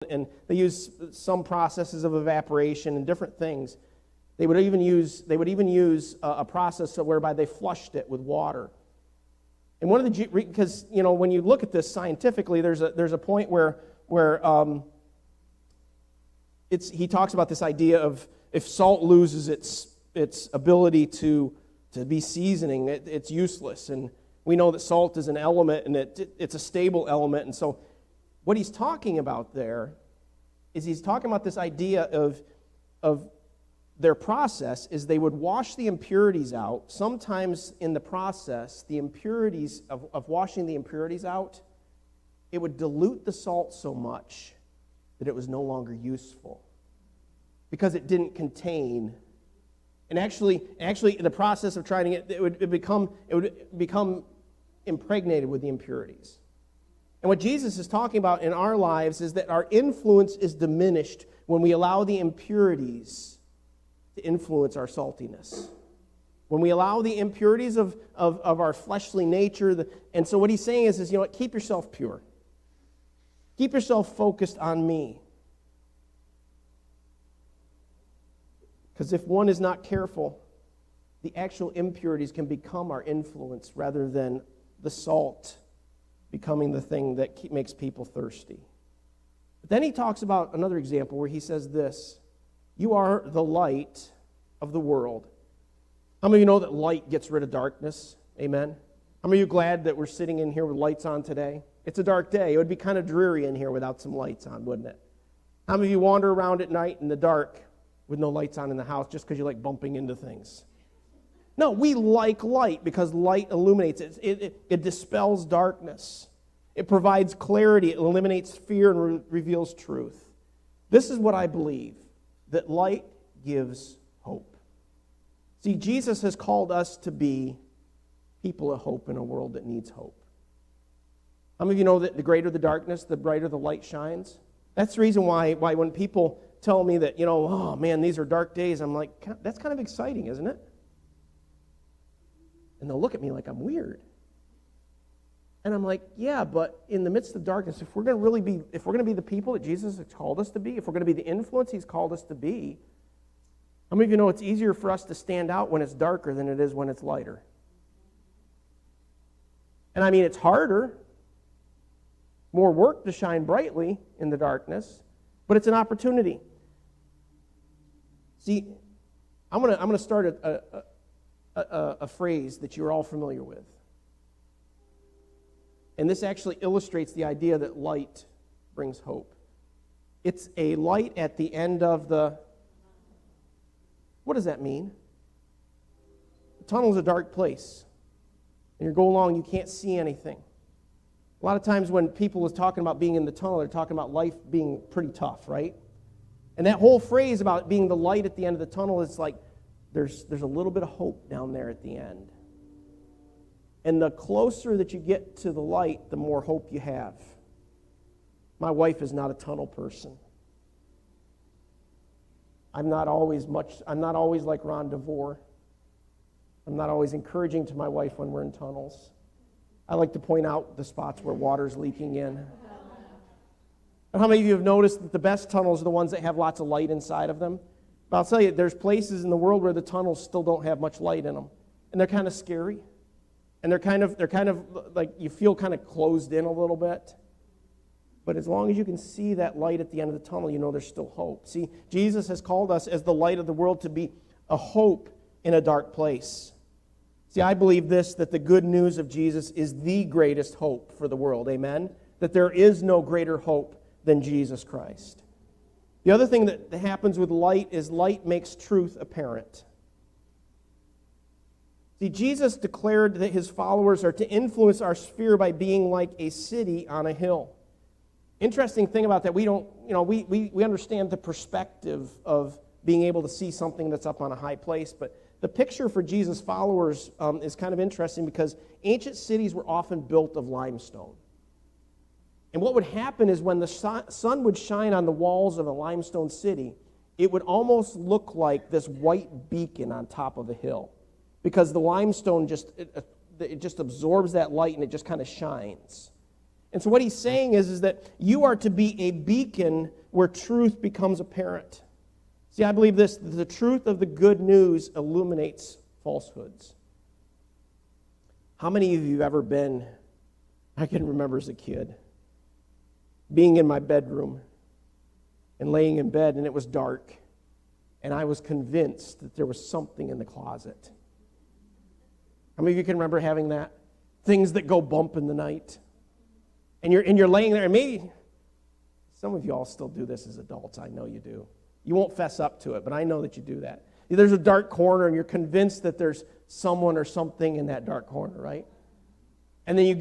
and they use some processes of evaporation and different things. They would even use a process whereby they flushed it with water. And one of the, because when you look at this scientifically, there's a point where he talks about this idea of if salt loses its ability to be seasoning, it's useless. And we know that salt is an element, and it's a stable element. And so what he's talking about there is he's talking about this idea of their process is they would wash the impurities out. Sometimes in the process, the impurities of washing the impurities out, it would dilute the salt so much that it was no longer useful because it didn't contain. And actually, in the process of trying it would become impregnated with the impurities. And what Jesus is talking about in our lives is that our influence is diminished when we allow the impurities to influence our saltiness. When we allow the impurities of our fleshly nature, and so what he's saying is keep yourself pure. Keep yourself focused on me. Because if one is not careful, the actual impurities can become our influence rather than the salt becoming the thing that makes people thirsty. But then he talks about another example where he says this: you are the light of the world. How many of you know that light gets rid of darkness? Amen? How many of you glad that we're sitting in here with lights on today? It's a dark day. It would be kind of dreary in here without some lights on, wouldn't it? How many of you wander around at night in the dark with no lights on in the house just because you like bumping into things? No, we like light because light illuminates. It dispels darkness. It provides clarity. It eliminates fear and reveals truth. This is what I believe, that light gives hope. See, Jesus has called us to be people of hope in a world that needs hope. How many of you know that the greater the darkness, the brighter the light shines? That's the reason why when people tell me that, oh man, these are dark days, I'm like, that's kind of exciting, isn't it? And they'll look at me like I'm weird. And I'm like, yeah, but in the midst of darkness, if we're going to be the people that Jesus has called us to be, if we're going to be the influence he's called us to be, how many of you know it's easier for us to stand out when it's darker than it is when it's lighter? And I mean, it's harder, more work to shine brightly in the darkness, but it's an opportunity. See, I'm going to start a phrase that you're all familiar with. And this actually illustrates the idea that light brings hope. It's a light at the end of the... What does that mean? The tunnel is a dark place. And you go along, you can't see anything. A lot of times when people are talking about being in the tunnel, they're talking about life being pretty tough, right? And that whole phrase about being the light at the end of the tunnel is like, there's a little bit of hope down there at the end. And the closer that you get to the light, the more hope you have. My wife is not a tunnel person. I'm not always like Ron DeVore. I'm not always encouraging to my wife when we're in tunnels. I like to point out the spots where water's leaking in. But how many of you have noticed that the best tunnels are the ones that have lots of light inside of them? But I'll tell you, there's places in the world where the tunnels still don't have much light in them. And they're kind of scary. And they're kind of like you feel kind of closed in a little bit. But as long as you can see that light at the end of the tunnel, you know there's still hope. See, Jesus has called us as the light of the world to be a hope in a dark place. See, I believe this, that the good news of Jesus is the greatest hope for the world. Amen? That there is no greater hope than Jesus Christ. The other thing that happens with light is light makes truth apparent. See, Jesus declared that his followers are to influence our sphere by being like a city on a hill. Interesting thing about that, we understand the perspective of being able to see something that's up on a high place, but the picture for Jesus' followers is kind of interesting because ancient cities were often built of limestone. And what would happen is when the sun would shine on the walls of a limestone city, it would almost look like this white beacon on top of a hill. Because the limestone just absorbs that light and it just kind of shines. And so what he's saying is that you are to be a beacon where truth becomes apparent. See, I believe this, that the truth of the good news illuminates falsehoods. How many of you have ever been, I can remember as a kid, being in my bedroom and laying in bed and it was dark and I was convinced that there was something in the closet. How many of you can remember having that? Things that go bump in the night. And you're laying there, and maybe some of you all still do this as adults. I know you do. You won't fess up to it, but I know that you do that. There's a dark corner, and you're convinced that there's someone or something in that dark corner, right? And then you